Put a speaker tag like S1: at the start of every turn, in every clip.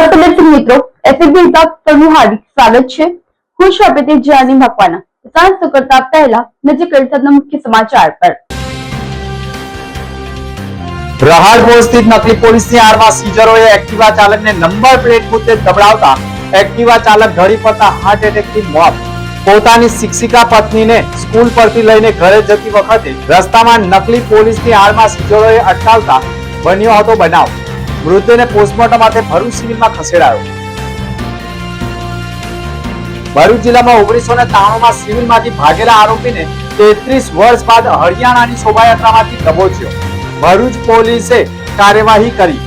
S1: નમસ્તે દર્શક મિત્રો, એસએબી તક તમારું હાર્દિક સ્વાગત છે। હું છું આપણી જાની મકવાના। સાંજ કરતા પહેલા નજર કરતા મુખ્ય સમાચાર પર।
S2: રહાડપોર સ્થિત નકલી પોલીસની આડમાં સીઝરોએ એક્ટિવા ચાલકને નંબર પ્લેટ મુદ્દે દબડાવતા એક્ટિવા ચાલક ઢળી પડતા હાર્ટ એટેકથી મોત। પોતાની શિક્ષિકા પત્નીને સ્કૂલ પરથી લઈને ઘરે જતી વખતે રસ્તામાં નકલી પોલીસની આડમાં સીઝરોએ અટકાવતા બન્યો હતો બનાવ। મૃતદેહને પોસ્ટમોર્ટમ માટે ભરૂચ સિવિલમાં ખસેડાયો। ભરૂચ જિલ્લામાં 1993માં સિવિલમાંથી ભાગેલા આરોપીને 33 વર્ષ બાદ હરિયાણાની શોભાયાત્રામાંથી દબોચ્યો। ભરૂચ પોલીસે કાર્યવાહી કરી।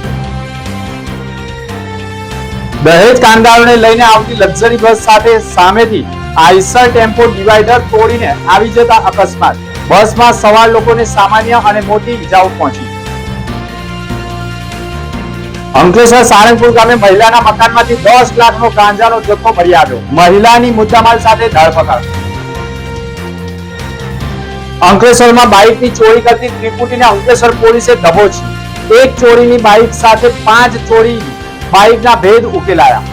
S2: દહેજ કામદારોને લઈને આવતી લક્ઝરી બસ સાથે સામેથી આઈસર ટેમ્પો ડિવાઈડર તોડીને આવી જતા અકસ્માત। બસમાં સવાર લોકોને સામાન્ય અને મોટી ઈજાઓ પહોંચી। અંકલેશ્વર સારંગપુર ગામે મહિલાના મકાનમાંથી 10 લાખનો ગાંજાનો જથ્થો મળી આવ્યો। મહિલાની મુદ્દામાલ સાથે ધરપકડ। અંકલેશ્વરમાં બાઇકની ચોરી કરતી ત્રિપુટીને અંકલેશ્વર પોલીસે દબોચી। એક ચોરીની બાઇક સાથે 5 ચોરી બાઇકના ભેદ ઉકેલાયા।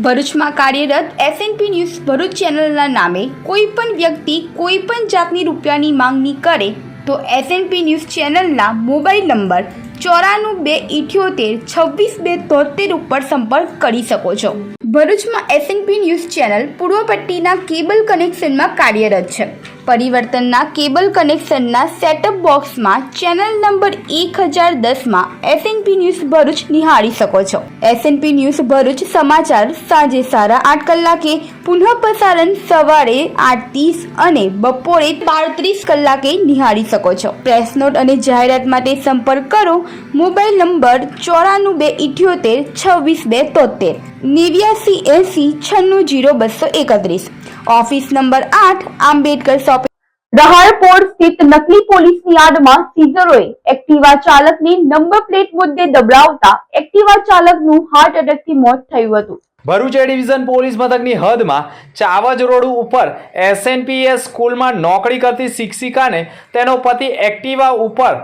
S3: ભરૂચમાં કાર્યરત એસએનપી ન્યૂઝ ભરૂચ ચેનલના નામે કોઈપણ વ્યક્તિ કોઈપણ જાતની રૂપિયાની માંગણી કરે તો એસએનપી ન્યૂઝ ચેનલના મોબાઈલ નંબર 9428762273 ઉપર સંપર્ક કરી શકો છો। ભરૂચમાં એસએનપી ન્યૂઝ ચેનલ પૂર્વ પટ્ટીના કેબલ કનેક્શનમાં કાર્યરત છે। પરિવર્તનના કેબલ કનેક્શનના સેટઅપ બોક્સમાં ચેનલ નંબર 1010માં એસએનપી ન્યૂઝ ભરૂચ નિહાળી શકો છો। એસએનપી ન્યૂઝ ભરૂચ સમાચાર સાંજે 8:30 કલાકે, પુનઃ પ્રસારણ સવારે 8:30 અને બપોરે 12:30 કલાકે નિહાળી શકો છો। પ્રેસ નોટ અને જાહેરાત માટે સંપર્ક કરો mobile number 9478262273 8980960231। Office number 8 Ambedkar shopping.
S1: Rahadpor સ્થિત નકલી પોલીસની આડમાં સીઝરોએ એક્ટિવા ચાલકની નંબર પ્લેટ મુદ્દે દબડાવતા એક્ટિવા ચાલકનું હાર્ટ એટેકથી મોત થયું હતું।
S2: ભરૂચ એ ડિવિઝન પોલીસ મથકની હદમાં ચાવજ રોડ ઉપર એસએનપીએસ સ્કૂલમાં નોકરી કરતી શિક્ષિકાને તેનો પતિ એક્ટિવા ઉપર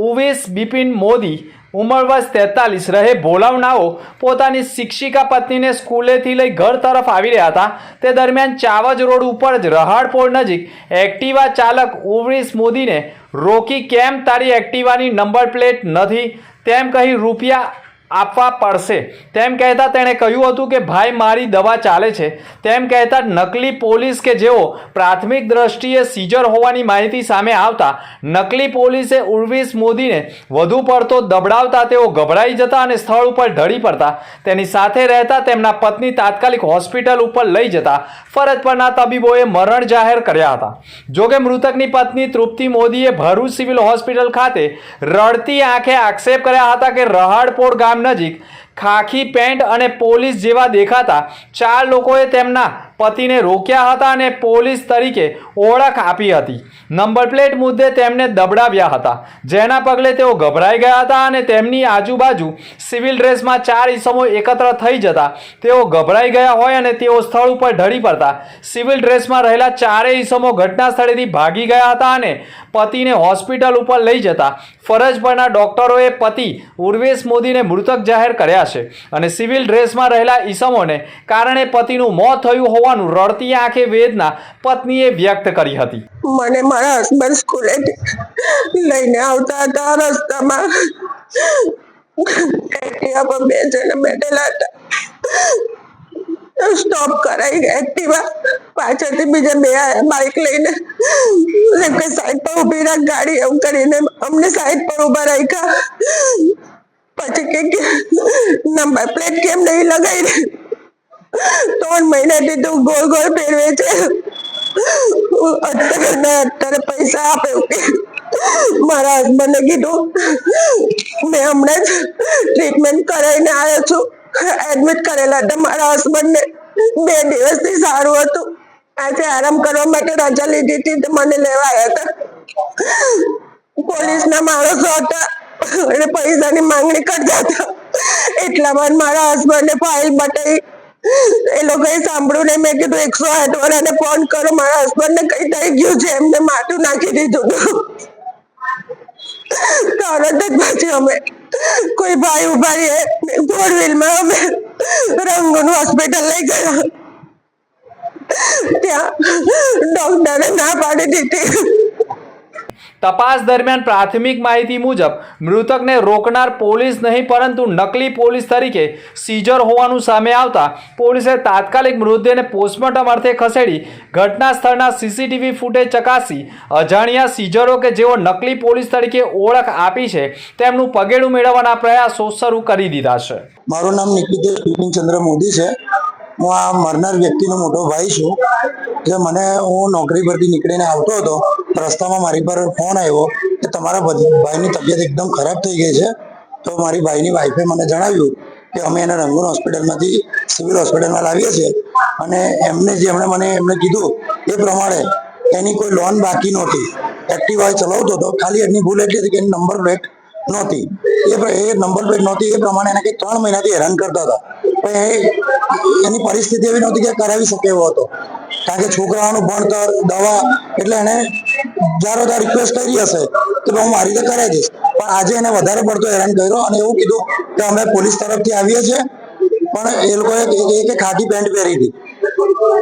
S2: ઉવેશ બિપિન મોદી ઉંમર વર્ષ 43 રહે બોલાવનાઓ પોતાની શિક્ષિકા પત્નીને સ્કૂલેથી લઈ ઘર તરફ આવી રહ્યા હતા। તે દરમિયાન ચાવજ રોડ ઉપર જ રહાડપોર નજીક એક્ટિવા ચાલક ઉવેશ મોદીને રોકી કેમ તારી એક્ટિવાની નંબર પ્લેટ નથી તેમ કહી રૂપિયા આપવા પડશે તેમ કહેતા તેણે કહ્યું હતું કે ભાઈ મારી દવા ચાલે છે તેમ કહેતા નકલી પોલીસ કે જેઓ પ્રાથમિક દ્રષ્ટિએ સીઝર હોવાની માહિતી સામે આવતા નકલી પોલીસે ઉર્વેશ મોદીને વધુ પડતો દબડાવતા તેઓ ગભરાઈ જતા અને સ્થળ ઉપર ઢળી પડતા તેની સાથે રહેતા તેમના પત્ની તાત્કાલિક હોસ્પિટલ ઉપર લઈ જતા ફરજ પરના તબીબોએ મરણ જાહેર કર્યા હતા। જોકે મૃતકની પત્ની તૃપ્તિ મોદીએ ભરૂચ સિવિલ હોસ્પિટલ ખાતે રડતી આંખે આક્ષેપ કર્યા હતા કે રહાડપોર ગામ નજીક ખાખી પેન્ટ અને પોલીસ જેવા દેખાતા 4 લોકોએ તેમના પતિને રોક્યા હતા અને પોલીસ તરીકે ઓળખ આપી હતી। નંબર પ્લેટ મુદ્દે તેમને દબડાવ્યા હતા જેના પગલે તેઓ ગભરાઈ ગયા હતા અને તેમની આજુબાજુ સિવિલ ડ્રેસમાં 4 ઈસમો એકત્ર થઈ જતા તેઓ ગભરાઈ ગયા હોય અને તેઓ સ્થળ ઉપર ઢળી પડતા સિવિલ ડ્રેસમાં રહેલા 4 ઈસમો ઘટના સ્થળેથી ભાગી ગયા હતા અને પતિને હોસ્પિટલ ઉપર લઈ જતા ફરજ પરના ડોક્ટરોએ પતિ ઉર્વેશ મોદીને મૃતક જાહેર કર્યા છે અને સિવિલ ડ્રેસમાં રહેલા ઈસમોને કારણે પતિનું મોત થયું હોવાનું રડતી આંખે વેદના પત્નીએ વ્યક્ત કરી હતી।
S4: મને મારા હસબન્ડ સ્કૂલે લઈને આવતા હતા। રસ્તામાં એક્ટિવા પર 2 જણા બેઠેલા હતા। સ્ટોપ કરાઈ એક્ટિવા પાછળથી બીજા 2 આયા બાઇક લઈને એમ કે સાઈડ પર ઊભી રાખ ગાડી એમ કરીને અમને સાઈડ પર ઊભા રાખ્યા। પછી કે નંબર પ્લેટ કેમ નહીં લગાવી 3 મહિનાથી તું ગોળ ગોળ ફેરવે છે અત્યારે પૈસા આપે મારા હસબન્ડે કીધું મેં હમણાં જ ટ્રીટમેન્ટ કરાવીને આવ્યો છું। એડમિટ કરેલા હતા મારા હસબન્ડને 2 દિવસથી સારું હતું। આજે આરામ કરવા માટે રજા લીધી હતી તો મને લેવા આવ્યા હતા। પોલીસના માણસો હતા અને પૈસાની માંગણી કરતા હતા. એટલામાં મારા હસબન્ડને ફાઇલ બતાવી. એ લોકોએ સાંભળ્યું નહીં. મેં કીધું 108 વાળાને ફોન કરો, મારા હસબન્ડને કઈ થઈ ગયું છે. એમને માથું નાખી દીધું હતું. તરત જ પછી અમે કોઈ ભાઈ ઉભા રહીએ 4 વ્હીલમાં અમે રંગૂન હોસ્પિટલ લઈ ગયા. ત્યાં ડોક્ટરે ના પાડી દીધી.
S2: તપાસ દરમિયાન પ્રાથમિક માહિતી મુજબ મૃતકને રોકનાર પોલીસ નહીં પરંતુ નકલી પોલીસ તરીકે સીઝર હોવાનું સામે આવતા પોલીસે તાત્કાલિક મૃતદેહને પોસ્ટમોર્ટમ અર્થે ખસેડી ઘટના સ્થળના સીસીટીવી ફૂટેજ ચકાસી અજાણ્યા સીઝરો કે જેઓ નકલી પોલીસ તરીકે ઓળખ આપી છે તેમનું પગેડું મેળવવાના પ્રયાસો શરૂ કરી દીધા છે.
S5: મારું નામ નિકિતેશ બિપિનચંદ્ર મોદી છે. હું આ મરનાર વ્યક્તિનો મોટો ભાઈ છું. જે હું નોકરી પરથી નીકળીને આવતો હતો, રસ્તામાં મારી પર ફોન આવ્યો કે તમારા ભાઈની તબિયત એકદમ ખરાબ થઈ ગઈ છે. તો મારી ભાઈની વાઈફે મને જણાવ્યું કે અમે એને રંગૂન હોસ્પિટલમાંથી સિવિલ હોસ્પિટલમાં લાવીએ છીએ અને એમણે કીધું એ પ્રમાણે એની કોઈ લોન બાકી નહોતી. એક્ટિવા ચલાવતો હતો, ખાલી એની ભૂલ એટલી હતી કે એની નંબર પ્લેટ નહોતી. એ નંબર પ્લેટ નહોતી એ પ્રમાણે એને કંઈક 3 મહિનાથી હેરાન કરતા હતા. પણ એની પરિસ્થિતિ એવી નહોતી કે કરાવી શકે એવો હતો, કારણ કે છોકરાઓનું ભણતર, દવા, એટલે એને જારો રિક્વેસ્ટ કરી હશે કે હું મારી રીતે કરાવી દઈશ. પણ આજે એને વધારે પડતો હેરાન કર્યો અને એવું કીધું કે અમે પોલીસ તરફથી આવીએ છીએ. પણ એ લોકોએ કે ખાકી પેન્ટ પહેરી હતી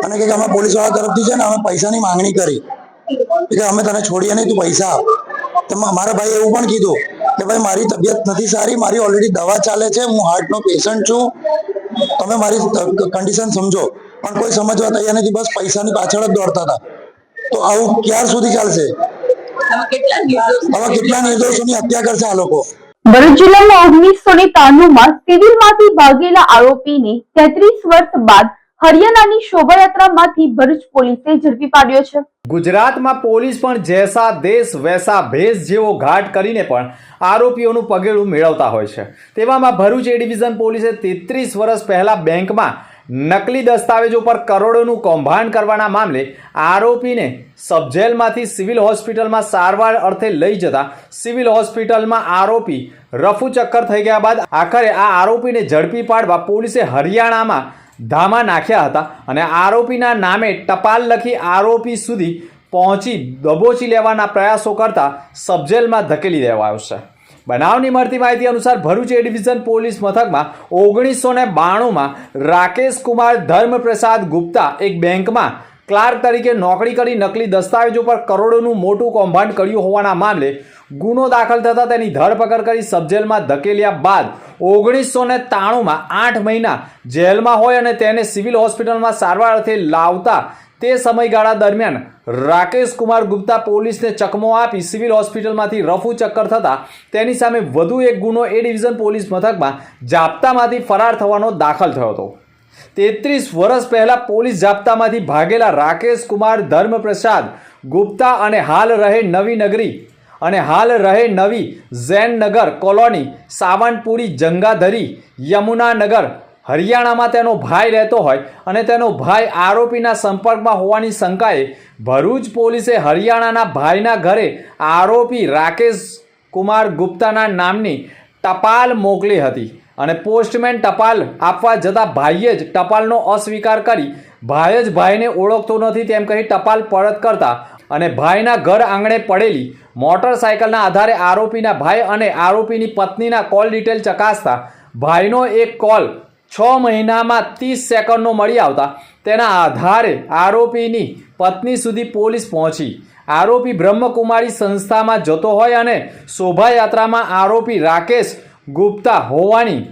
S5: અને કે અમે પોલીસ વાળા તરફથી છે ને અમે પૈસાની માંગણી કરી કે અમે તને છોડીએ નહીં, તું પૈસા આપ. તો મારા ભાઈ એવું પણ કીધું કે ભાઈ મારી તબિયત નથી સારી, મારી ઓલરેડી દવા ચાલે છે, હું હાર્ટનો પેશન્ટ છું, તમે મારી કન્ડિશન સમજો. પણ કોઈ સમજવા તૈયાર નથી, બસ પૈસાની પાછળ જ દોડતા હતા. તો આવું ક્યાર સુધી ચાલશે? આવા કેટલા નિર્દોષોની હત્યા કરશે આ લોકો?
S1: ભરૂચ જિલ્લામાં 1993માં સિવિલમાંથી ભાગેલા આરોપીને 33 વર્ષ બાદ હરિયાણાની શોભાયાત્રામાંથી ભરૂચ પોલીસે ઝડપી પાડ્યો છે.
S2: ગુજરાતમાં પોલીસ પણ જૈસા દેશ વૈસા ભેસ જેવો ઘાટ કરીને પણ આરોપીઓનું પગેડું મેળવતા હોય છે. તેવામાં ભરૂચ એ ડિવિઝન પોલીસે 33 વર્ષ પહેલા બેંકમાં નકલી દસ્તાવેજો પર કરોડોનું કૌભાંડ કરવાના મામલે આરોપીને સબજેલમાંથી સિવિલ હોસ્પિટલમાં સારવાર અર્થે લઈ જતા સિવિલ હોસ્પિટલમાં આરોપી રફુ ચક્કર થઈ ગયા બાદ આખરે આ આરોપીને ઝડપી પાડવા પોલીસે હરિયાણામાં ધામા નાખ્યા હતા અને આરોપીના નામે ટપાલ લખી આરોપી સુધી પહોંચી દબોચી લેવાના પ્રયાસો કરતા સબજેલમાં ધકેલી દેવાયો છે. બનાવની મળતી માહિતી અનુસાર ભરૂચ એ ડિવિઝન પોલીસ મથકમાં 1992માં રાકેશ કુમાર ધર્મપ્રસાદ ગુપ્તા એક બેંકમાં ક્લાર્ક તરીકે નોકરી કરી નકલી દસ્તાવેજો પર કરોડોનું મોટું કૌભાંડ કર્યું હોવાના મામલે ગુનો દાખલ થતા તેની ધરપકડ કરી સબજેલમાં ધકેલ્યા બાદ 1993માં 8 મહિના જેલમાં હોય અને તેને સિવિલ હોસ્પિટલમાં સારવાર અર્થે લાવતા તે સમયગાળા દરમિયાન રાકેશ કુમાર ગુપ્તા પોલીસને ચકમો આપી સિવિલ હોસ્પિટલમાંથી રફુ ચક્કર થતા તેની સામે વધુ એક ગુનો એ ડિવિઝન પોલીસ મથકમાં જાપ્તામાંથી ફરાર થવાનો દાખલ થયો હતો. 33 વર્ષ પહેલા પોલીસ જાપ્તામાંથી ભાગેલા રાકેશ કુમાર ધર્મપ્રસાદ ગુપ્તા અને હાલ રહે નવી ઝૈનનગર કોલોની, સાવનપુરી, જંગાધરી, યમુનાનગર, હરિયાણામાં તેનો ભાઈ રહેતો હોય અને તેનો ભાઈ આરોપીના સંપર્કમાં હોવાની શંકાએ ભરૂચ પોલીસે હરિયાણાના ભાઈના ઘરે આરોપી રાકેશ કુમાર ગુપ્તાના નામની ટપાલ મોકલી હતી અને પોસ્ટમેન ટપાલ આપવા જતાં ભાઈએ જ ટપાલનો અસ્વીકાર કરી ભાઈ જ ભાઈને ઓળખતો નથી તેમ કહી ટપાલ પરત કરતા અને ભાઈના ઘર આંગણે પડેલી મોટરસાયકલના આધારે આરોપીના ભાઈ અને આરોપીની પત્નીના કોલ ડિટેલ ચકાસતા ભાઈનો એક કોલ 6 મહિનામાં 30 સેકન્ડનો મળી આવતા તેના આધારે આરોપીની પત્ની સુધી પોલીસ પહોંચી. આરોપી બ્રહ્મકુમારી સંસ્થામાં જતો હોય અને શોભાયાત્રામાં આરોપી રાકેશ ગુપ્તા હોવાની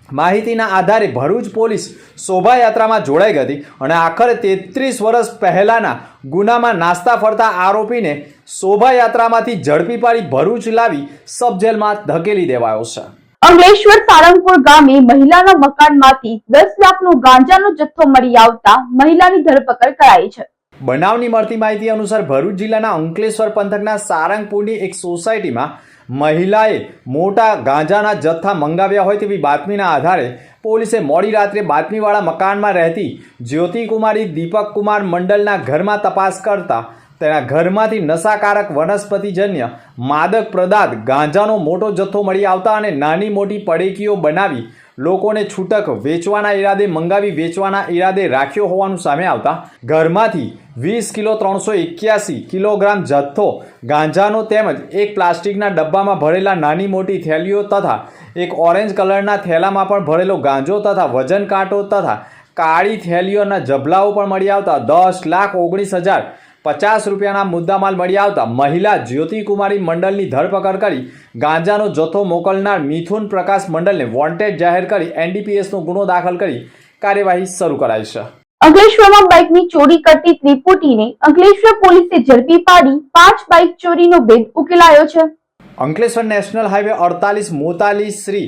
S2: માહિતીના આધારે ભરૂચ પોલીસ શોભાયાત્રામાં જોડાઈ ગઈ હતી અને આખરે 33 વર્ષ પહેલાના ગુનામાં નાસ્તા ફરતા આરોપીને શોભાયાત્રામાંથી ઝડપી પાડી ભરૂચ લાવી સબજેલમાં ધકેલી દેવાયો છે.
S1: અંકલેશ્વર સારંગપુર ગામે મહિલાના મકાનમાંથી 10 લાખનો ગાંજાનો જથ્થો મળી આવતા મહિલાની ધરપકડ કરાઈ છે.
S2: બનાવની મળતી માહિતી અનુસાર ભરૂચ જિલ્લાના અંકલેશ્વર પંથકના સારંગપુરની એક સોસાયટીમાં મહિલાએ મોટા ગાંજાના જથ્થા મંગાવ્યા હોય તેવી બાતમીના આધારે પોલીસે મોડી રાત્રે બાતમીવાળા મકાનમાં રહેતી જ્યોતિકુમારી દીપકકુમાર મંડલના ઘરમાં તપાસ કરતા તેના ઘરમાંથી નશાકારક વનસ્પતિજન્ય માદક પદાર્થ ગાંજાનો મોટો જથ્થો મળી આવતા અને નાની મોટી પડેકીઓ બનાવી લોકોને છૂટક વેચવાના ઈરાદે મંગાવી વેચવાના ઈરાદે રાખ્યો હોવાનું સામે આવતા ઘરમાંથી 20 કિલો 381 કિલોગ્રામ જથ્થો ગાંજાનો તેમજ એક પ્લાસ્ટિકના ડબ્બામાં ભરેલા નાની મોટી થેલીઓ તથા એક ઓરેન્જ કલરના થેલામાં પણ ભરેલો ગાંજો તથા વજન કાંટો તથા કાળી થેલીઓના જબલાઓ પણ મળી આવતા 10,19,050 રૂપિયાના મુદ્દામાલ મળી આવતા મહિલા જ્યોતિકુમારી મંડળની ધરપકડ કરી ગાંજાનો જથ્થો મોકલનાર મિથુન પ્રકાશ મંડળને વોન્ટેડ જાહેર કરી NDPSનો ગુનો દાખલ કરી કાર્યવાહી શરૂ કરાઈ છે.
S1: અંકલેશ્વરમાં બાઇકની ચોરી કરતી ત્રિપુટીને અંકલેશ્વર પોલીસે ઝડપી પાડી 5 બાઇક ચોરીનો ભેદ ઉકેલાયો છે.
S2: અંકલેશ્વર નેશનલ હાઈવે 48 મોતાલી શ્રી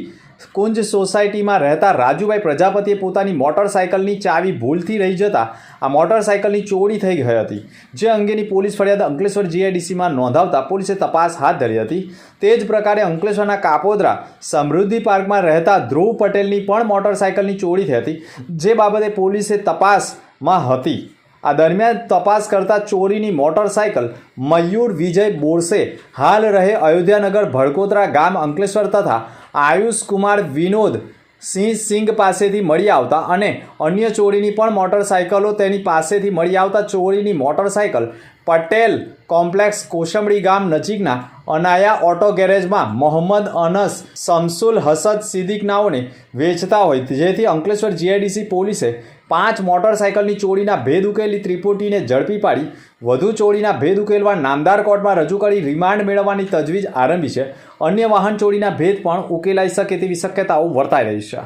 S2: કુંજ સોસાયટીમાં રહેતા રાજુભાઈ પ્રજાપતિએ પોતાની મોટરસાયકલની ચાવી ભૂલથી રહી જતા આ મોટરસાયકલની ચોરી થઈ ગઈ હતી, જે અંગેની પોલીસ ફરિયાદ અંકલેશ્વર GIDCમાં નોંધાવતા પોલીસે તપાસ હાથ ધરી હતી. તે જ પ્રકારે અંકલેશ્વરના કાપોદરા સમૃદ્ધિ પાર્કમાં રહેતા ધ્રુવ પટેલની પણ મોટરસાયકલની ચોરી થઈ હતી, જે બાબતે પોલીસે તપાસમાં હતી. આ દરમિયાન તપાસ કરતા ચોરીની મોટરસાયકલ મયુર વિજય બોરસે હાલ રહે અયોધ્યાનગર ભડકોદરા ગામ અંકલેશ્વર તથા આયુષ કુમાર વિનોદ સિંહ પાસેથી મળી આવતા અને અન્ય ચોરીની પણ મોટરસાયકલો તેની પાસેથી મળી આવતા ચોરીની મોટરસાયકલ પટેલ કોમ્પ્લેક્સ કોશંબડી ગામ નજીકના અનાયા ઓટો ગેરેજમાં મોહમ્મદ અનસ શમસુલ હસદ સિદ્દીકનાઓને વેચતા હોય, જેથી અંકલેશ્વર GIDC પોલીસે 5 મોટરસાયકલની ચોરીના ભેદ ઉકેલી ત્રિપુટીને ઝડપી પાડી વધુ ચોરીના ભેદ ઉકેલવા નામદાર કોર્ટમાં રજૂ કરી રિમાન્ડ મેળવવાની તજવીજ આરંભી છે. અન્ય વાહન ચોરીના ભેદ પણ ઉકેલાઈ શકે તેવી શક્યતાઓ વર્તાઈ રહી છે.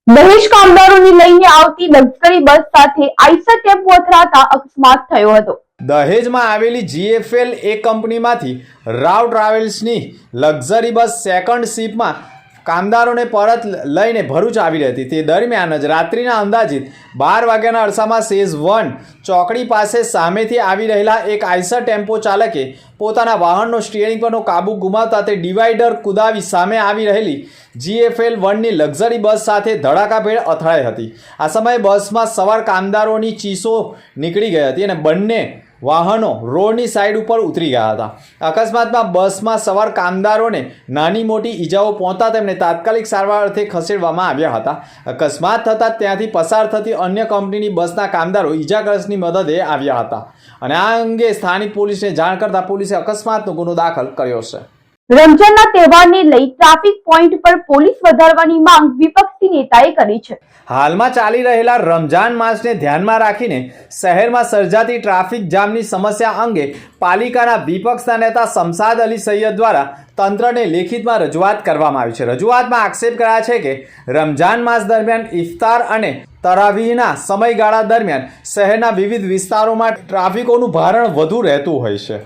S1: દહેજ કામદારોને લઈને આવતી લક્ઝરી બસ સાથે આઈસર ટેમ્પો અથડાતા અકસ્માત થયો હતો.
S2: દહેજમાં આવેલી GFL એ કંપનીમાંથી રાવ ટ્રાવેલ્સની લક્ઝરી બસ સેકન્ડ શિફ્ટમાં કામદારોને પરત લઈને ભરૂચ આવી રહી હતી. તે દરમિયાન જ રાત્રિના અંદાજિત 12 વાગ્યાના અરસામાં સેઝ 1 ચોકડી પાસે સામેથી આવી રહેલા એક આઈસર ટેમ્પો ચાલકે પોતાના વાહનનો સ્ટીયરિંગ પરનો કાબુ ગુમાવતા તે ડિવાઈડર કુદાવી સામે આવી રહેલી GFL 1ની લક્ઝરી બસ સાથે ધડાકાભેર અથડાઈ હતી. આ સમયે બસમાં સવાર કામદારોની ચીસો નીકળી ગઈ હતી અને બંને વાહનો રોડની સાઈડ ઉપર ઉતરી ગયા હતા. અકસ્માતમાં બસમાં સવાર કામદારોને નાની મોટી ઈજાઓ પહોંચતા તેમને તાત્કાલિક સારવાર અર્થે ખસેડવામાં આવ્યા હતા. અકસ્માત થતાં ત્યાંથી પસાર થતી અન્ય કંપનીની બસના કામદારો ઈજાગ્રસ્તની મદદે આવ્યા હતા અને આ અંગે સ્થાનિક પોલીસને જાણ કરતા પોલીસે અકસ્માતનો ગુનો દાખલ કર્યો છે.
S1: રમજાનના તહેવારને લઈ ટ્રાફિક પોઈન્ટ પર પોલીસ વધારવાની માંગ વિપક્ષી નેતાએ કરી છે.
S2: હાલમાં ચાલી રહેલા રમજાન માસને ધ્યાનમાં રાખીને શહેરમાં સર્જાતી ટ્રાફિક જામની સમસ્યા અંગે પાલિકાના વિપક્ષના નેતા શમસાદ અલી સૈયદ દ્વારા તંત્રને લેખિતમાં રજૂઆત કરવામાં આવી છે. રજૂઆતમાં આક્ષેપ કરાયા છે કે રમજાન માસ દરમિયાન ઇફતાર અને તરાવીહના સમયગાળા દરમિયાન શહેરના વિવિધ વિસ્તારોમાં ટ્રાફિકોનું ભારણ વધુ રહેતું હોય છે.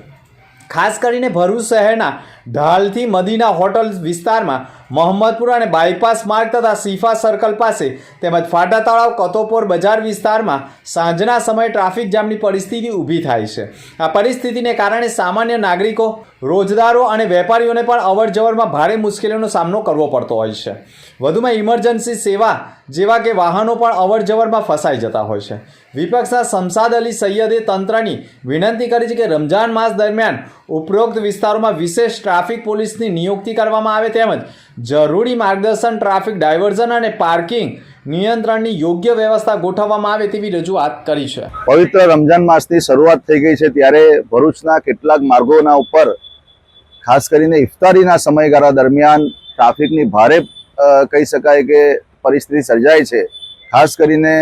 S2: ખાસ કરીને ભરૂચ શહેરના ઢાલથી મદીના હોટલ વિસ્તારમાં મોહમ્મદપુર અને બાયપાસ માર્ગ તથા શિફા સર્કલ પાસે તેમજ ફાટા તળાવ કતોપોર બજાર વિસ્તારમાં સાંજના સમયે ટ્રાફિક જામની પરિસ્થિતિ ઊભી થાય છે. આ પરિસ્થિતિને કારણે સામાન્ય નાગરિકો, રોજદારો અને વેપારીઓને પણ અવરજવરમાં ભારે મુશ્કેલીઓનો સામનો કરવો પડતો હોય છે. વધુમાં ઇમરજન્સી સેવા જેવા કે વાહનો પણ અવરજવરમાં ફસાઈ જતા હોય છે. વિપક્ષના શમસાદ અલી સૈયદે તંત્રની વિનંતી કરી છે કે રમજાન માસ દરમિયાન ઉપરોક્ત વિસ્તારોમાં વિશેષ ટ્રાફિક પોલીસની નિયુક્તિ કરવામાં આવે તેમજ જરૂરી માર્ગદર્શન, ટ્રાફિક ડાયવર્ઝન અને પાર્કિંગ નિયંત્રણની યોગ્ય વ્યવસ્થા ગોઠવવામાં આવે તેવી રજૂઆત કરી છે.
S6: પવિત્ર રમજાન માસની શરૂઆત થઈ ગઈ છે ત્યારે ભરૂચના કેટલાક માર્ગોના ઉપર ખાસ કરીને ઇફતારીના સમયગાળા દરમિયાન ટ્રાફિકની ભારે કહી શકાય કે પરિસ્થિતિ સર્જાય છે. ખાસ કરીને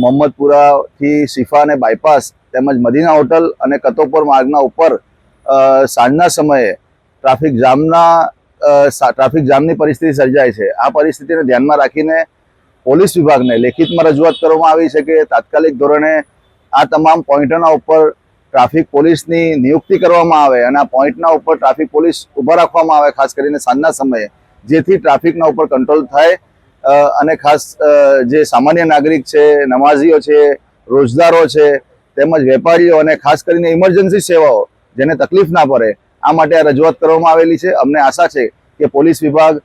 S6: મોહમ્મદપુરાથી શિફા અને બાયપાસ તેમજ મદીના હોટલ અને કતોપર માર્ગના ઉપર સાંજના સમયે ટ્રાફિક જામની પરિસ્થિતિ સર્જાય છે. આ પરિસ્થિતિને ધ્યાનમાં રાખીને પોલીસ વિભાગને લેખિતમાં રજૂઆત કરવામાં આવી છે કે તાત્કાલિક ધોરણે આ તમામ પોઈન્ટોના ઉપર ટ્રાફિક પોલીસની નિયુક્તિ કરવામાં આવે અને આ પોઈન્ટના ઉપર ટ્રાફિક પોલીસ ઊભા રાખવામાં આવે ખાસ કરીને સાંજના સમયે, જેથી ટ્રાફિકના ઉપર કંટ્રોલ થાય અને ખાસ જે સામાન્ય નાગરિક છે, નમાઝીઓ છે, રોજદારો છે તેમજ વેપારીઓ અને ખાસ કરીને ઇમરજન્સી સેવાઓ જેને તકલીફ ના પડે આ માટે આ રજૂઆત કરવામાં આવેલી છે. અમને આશા છે કે પોલીસ વિભાગ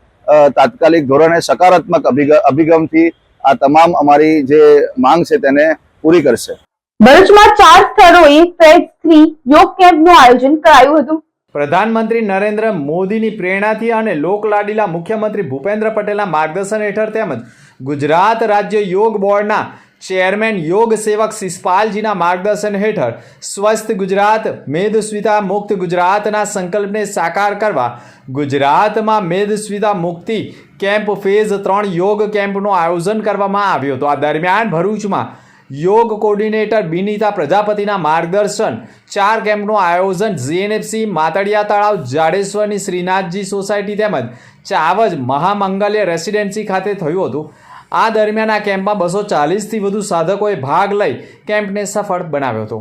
S6: તાત્કાલિક ધોરણે સકારાત્મક અભિગમથી આ તમામ અમારી જે માંગ છે તેને પૂરી કરશે.
S1: ભરૂચમાં 4 સ્થળોએ ફેઝ 3 યોગ કેમ્પનું આયોજન કરાયું હતું.
S2: પ્રધાનમંત્રી નરેન્દ્ર મોદીની પ્રેરણાથી અને લોકલાડીલા મુખ્યમંત્રી ભૂપેન્દ્ર પટેલના માર્ગદર્શન હેઠળ તેમજ ગુજરાત રાજ્ય યોગ બોર્ડના ચેરમેન યોગ સેવક શિષપાલજીના માર્ગદર્શન હેઠળ સ્વસ્થ ગુજરાત મેદસ્વીતા મુક્ત ગુજરાતના સંકલ્પને સાકાર કરવા ગુજરાતમાં મેદસ્વીતા મુક્તિ કેમ્પ ફેઝ 3 યોગ કેમ્પનું આયોજન કરવામાં આવ્યું હતું. આ દરમિયાન ભરૂચમાં યોગ કોર્ડિનેટર બિનીતા પ્રજાપતિના માર્ગદર્શન 4 કેમ્પનું આયોજન જીએનએફસી માતડિયા તળાવ જાડેશ્વરની શ્રીનાથજી સોસાયટી તેમજ ચાવજ મહામંગલ્ય રેસિડેન્સી ખાતે થયું હતું. આ દરમિયાન આ કેમ્પમાં 240થી વધુ સાધકોએ ભાગ લઈ કેમ્પને સફળ બનાવ્યો હતો.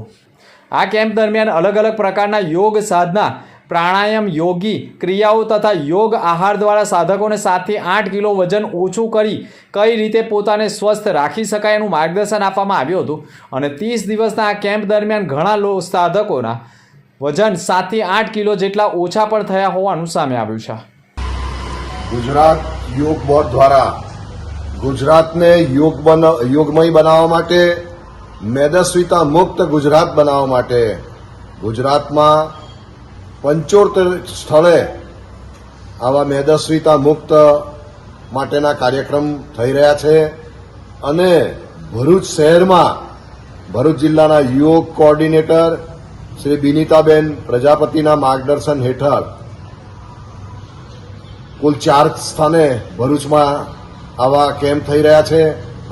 S2: આ કેમ્પ દરમિયાન અલગ અલગ પ્રકારના યોગ સાધના પ્રાણાયામ યોગી ક્રિયાઓ તથા યોગ આહાર દ્વારા સાધકોને 7 થી 8 કિલો વજન ઓછું કરી કઈ રીતે પોતાને સ્વસ્થ રાખી શકાય એનું માર્ગદર્શન આપવામાં આવ્યું હતું. અને 30 દિવસના આ કેમ્પ દરમિયાન ઘણા સાધકોના વજન 7 થી 8 કિલો જેટલા ઓછા પણ થયા હોવાનું સામે આવ્યું છે.
S7: ગુજરાત યોગ બોર્ડ દ્વારા ગુજરાતને યોગમય બનાવવા માટે, મેદસ્વીતા મુક્ત ગુજરાત બનાવવા માટે ગુજરાતમાં 75 સ્થળે આવા મેદસ્વીતા મુક્ત માટેના કાર્યક્રમ થઈ રહ્યા છે. અને ભરૂચ શહેરમાં ભરૂચ જિલ્લાના યોગ કોર્ડિનેટર શ્રી બિનીતાબેન પ્રજાપતિના માર્ગદર્શન હેઠળ કુલ 4 સ્થાને ભરૂચમાં આવા કેમ્પ થઈ રહ્યા છે.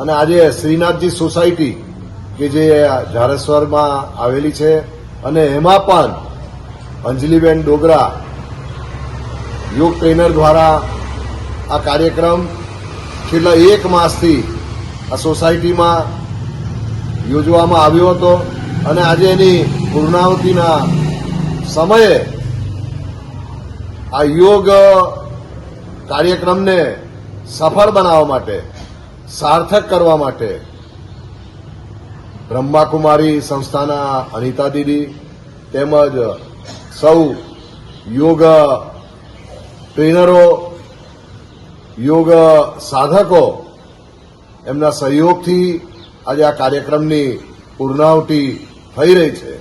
S7: અને આજે શ્રીનાથજી સોસાયટી કે જે ઝારેશ્વરમાં આવેલી છે અને એમાં પણ અંજલિબેન ડોગરા યોગ ટ્રેનર દ્વારા આ કાર્યક્રમ છેલ્લા 1 માસથી આ સોસાયટીમાં યોજવામાં આવ્યો હતો. અને આજે એની પૂર્ણાહુતિના સમયે આ યોગ કાર્યક્રમને સફળ બનાવવા માટે, સાર્થક કરવા માટે બ્રહ્માકુમારી સંસ્થાના અનિતા દીદી તેમજ સૌ યોગ ટ્રેનરો, યોગ સાધકો એમના સહયોગથી આજે આ કાર્યક્રમની પૂર્ણાહુતિ થઈ રહી છે.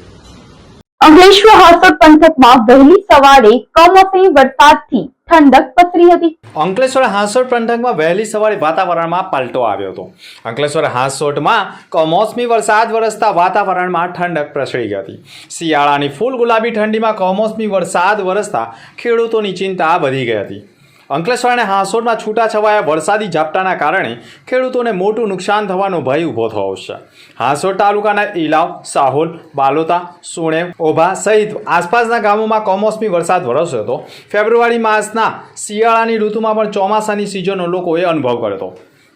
S1: અંકલેશ્વર હાસોટ પંથકમાં વહેલી સવારે કમોસમી વરસાદથી ઠંડક પસરી હતી.
S2: અંકલેશ્વર હાંસોટ પંથકમાં વહેલી સવારે વાતાવરણમાં પલટો આવ્યો હતો. અંકલેશ્વર હાંસોટમાં કમોસમી વરસાદ વરસતા વાતાવરણમાં ઠંડક પ્રસરી ગઈ હતી. શિયાળાની ફૂલ ગુલાબી ઠંડીમાં કમોસમી વરસાદ વરસતા ખેડૂતોની ચિંતા વધી ગઈ હતી. અંકલેશ્વર અને હાંસોટમાં છૂટાછવાયા વરસાદી ઝાપટાના કારણે ખેડૂતોને મોટું નુકસાન થવાનો ભય ઊભો થયો છે. હાંસોટ તાલુકાના ઇલાવ, સાહોલ, બાલોતા, સુણેવ, ઓભા સહિત આસપાસના ગામોમાં કમોસમી વરસાદ વરસ્યો હતો. ફેબ્રુઆરી માસના શિયાળાની ઋતુમાં પણ ચોમાસાની સિઝનનો લોકોએ અનુભવ કર્યો હતો.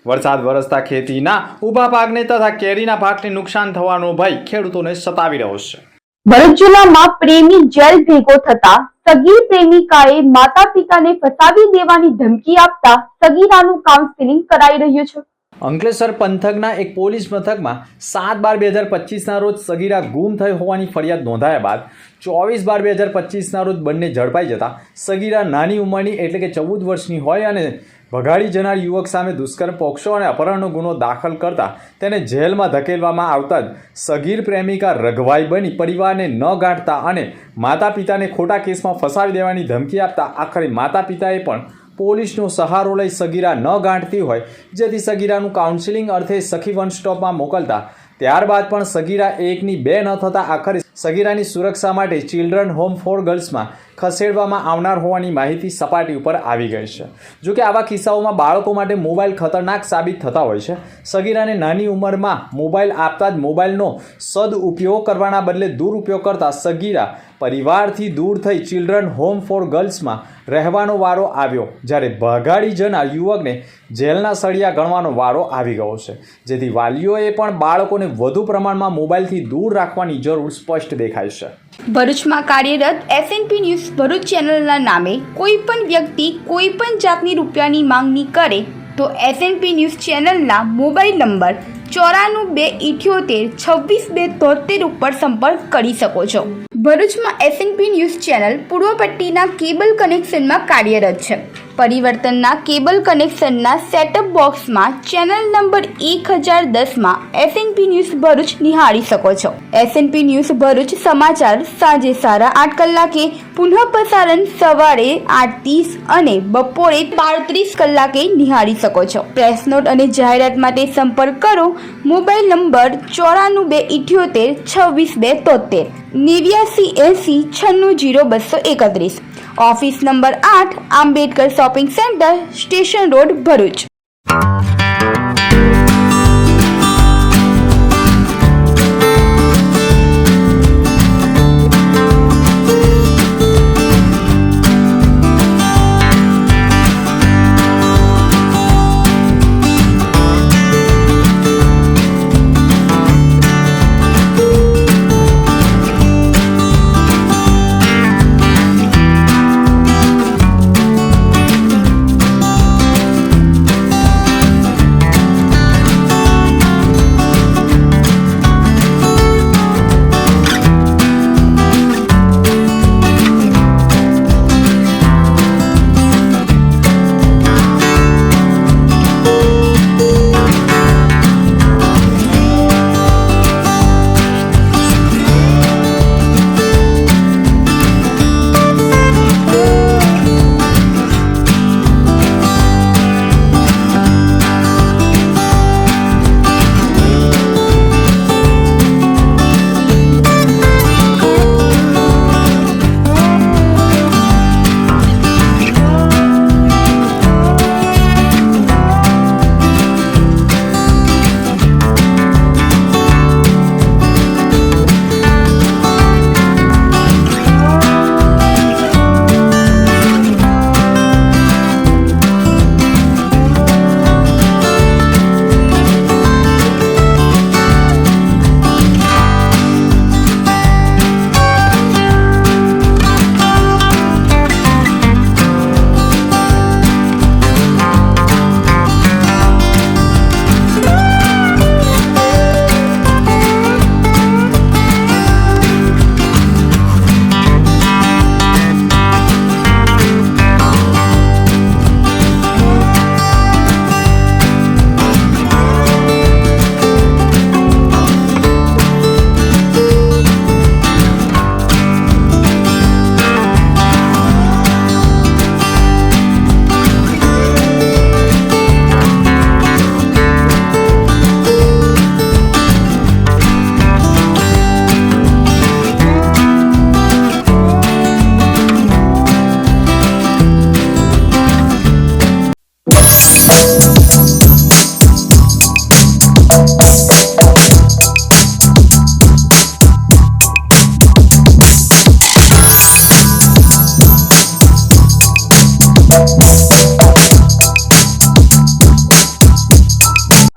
S2: વરસાદ વરસતા ખેતીના ઊભા પાકને તથા કેરીના પાકને નુકસાન થવાનો ભય ખેડૂતોને સતાવી રહ્યો છે.
S1: ભરૂચ જિલ્લામાં પ્રેમી જેલ ભેગો થતા સગીર પ્રેમિકાએ માતા પિતાને ફસાવી દેવાની ધમકી આપતા સગીરાનું કાઉન્સેલિંગ કરાઈ રહ્યું છે.
S2: અંકલેશ્વર પંથકના એક પોલીસ મથકમાં 7/12/2025ના રોજ સગીરા ગુમ થઈ હોવાની ફરિયાદ નોંધાયા બાદ 24/12/2025ના રોજ બંને ઝડપાઈ જતા સગીરા નાની ઉંમરની એટલે કે 14 વર્ષની હોય અને ભગાડી જનાર યુવક સામે દુષ્કર્મ, પોક્સો અને અપહરણનો ગુનો દાખલ કરતા તેને જેલમાં ધકેલવામાં આવતા જ સગીર પ્રેમિકા રઘવાઈ બની પરિવારને ન ગાંઠતા અને માતા પિતાને ખોટા કેસમાં ફસાવી દેવાની ધમકી આપતા આખરે માતા પિતાએ પણ પોલીસનો સહારો લઈ સગીરા ન ગાંઠતી હોય જેથી સગીરાનું કાઉન્સિલિંગ અર્થે સખી વન સ્ટોપમાં મોકલતા ત્યારબાદ પણ સગીરા 1ની 2 ન થતાં આખરે સગીરાની સુરક્ષા માટે ચિલ્ડ્રન હોમ ફોર ગર્લ્સમાં ખસેડવામાં આવનાર હોવાની માહિતી સપાટી ઉપર આવી ગઈ છે. જોકે આવા કિસ્સાઓમાં બાળકો માટે મોબાઈલ ખતરનાક સાબિત થતા હોય છે. સગીરાને નાની ઉંમરમાં મોબાઈલ આપતા જ મોબાઈલનો સદઉપયોગ કરવાના બદલે દુરુપયોગ કરતા સગીરા પરિવારથી દૂર થઈ ચિલ્ડ્રન હોમ ફોર ગર્લ્સમાં રહેવાનો વારો આવ્યો, જ્યારે ભગાડી જનાર યુવકને જેલના સળિયા ગણવાનો વારો આવી ગયો છે. જેથી વાલીઓએ પણ બાળકોને વધુ પ્રમાણમાં મોબાઈલથી દૂર રાખવાની જરૂર સ્પષ્ટ દેખાય છે.
S3: ભરૂચમાં કાર્યરત એસએનપી ન્યૂઝ ભરૂચ ચેનલના નામે કોઈ પણ વ્યક્તિ કોઈ પણ જાતની રૂપિયાની માંગણી કરે તો એસએનપી ન્યૂઝ ચેનલના મોબાઈલ નંબર 9428762273 ઉપર સંપર્ક કરી શકો છો. ભરૂચમાં એસએનપી ન્યૂઝ ચેનલ પૂર્વ પટ્ટીના કેબલ કનેક્શનમાં કાર્યરત છે. પરિવર્તનના કેબલ કનેક્શનના સેટઅપ બોક્સમાં ચેનલ નંબર 1010માં SNP ન્યૂઝ ભરૂચ નિહાળી શકો છો. SNP ન્યૂઝ ભરૂચ સમાચાર સાંજે 8:30 કલાકે, પુનઃ પ્રસારણ સવારે 8:30 અને બપોરે 12:30 કલાકે નિહાળી શકો છો. પ્રેસ નોટ અને જાહેરાત માટે સંપર્ક કરો. Mobile number 9428762273 8980960231. Office number 8, Ambedkar shopping centre, station road, Bharuch.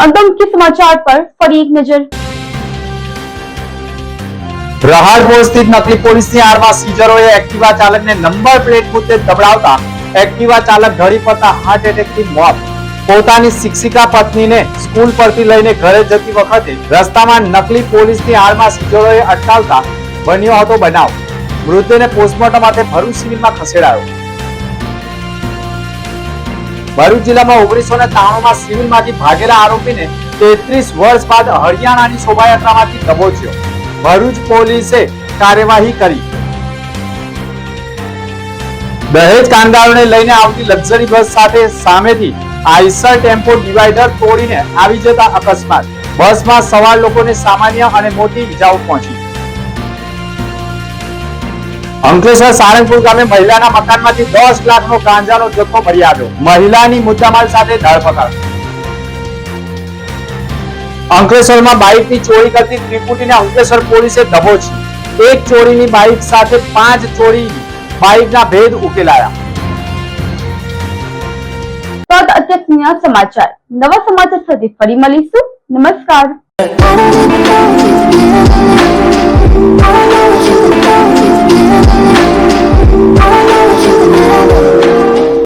S1: अंत मुख्य समाचार पर फरी एक नजर.
S2: રહાડપોળ સ્થિત નકલી પોલીસની આડમાં સીઝરોએ એક્ટિવા ચાલકને નંબર પ્લેટ મુદ્દે દબડાવતા એક્ટિવા ચાલક ઢળી પડતા હાર્ટ એટેકથી મોત. પોતાની શિક્ષિકા પત્નીને સ્કૂલ પરથી લઈને ઘરે જતી વખતે રસ્તામાં નકલી પોલીસની આડમાં સીઝરોએ અટકાવતા બન્યો હતો બનાવ. મૃતદેહને પોસ્ટમોર્ટમ માટે ભરૂચ સિવિલમાં ખસેડાયો. ભરૂચ જિલ્લામાં 1993માં સિવિલમાંથી ભાગેલા આરોપીને 33 વર્ષ બાદ હરિયાણાની શોભાયાત્રામાંથી દબોચ્યો. ભરૂચ પોલીસે કાર્યવાહી કરી. દહેજ કામદારોને લઈને આવતી લક્ઝરી બસ સાથે સામેથી આઈસર ટેમ્પો ડિવાઈડર તોડીને આવી જતા અકસ્માત. બસમાં સવાર લોકોને સામાન્ય અને મોટી ઈજાઓ પહોંચી. અંકલેશ્વર સારંગપુર ગામે મહિલાના મકાનમાંથી 10 લાખનો ગાંજાનો જથ્થો મળી આવ્યો. મહિલાની મુદ્દામાલ સાથે ધરપકડ. અંકલેશ્વરમાં બાઇકની ચોરી કરતી ત્રિપુટીને અંકલેશ્વર પોલીસે દબોચી. એક ચોરીની બાઇક સાથે 5 ચોરી બાઇકના ભેદ ઉકેલાયા.
S1: અત્યારના સમાચાર. નવા સમાચાર સાથે ફરી મળીશું. નમસ્કાર.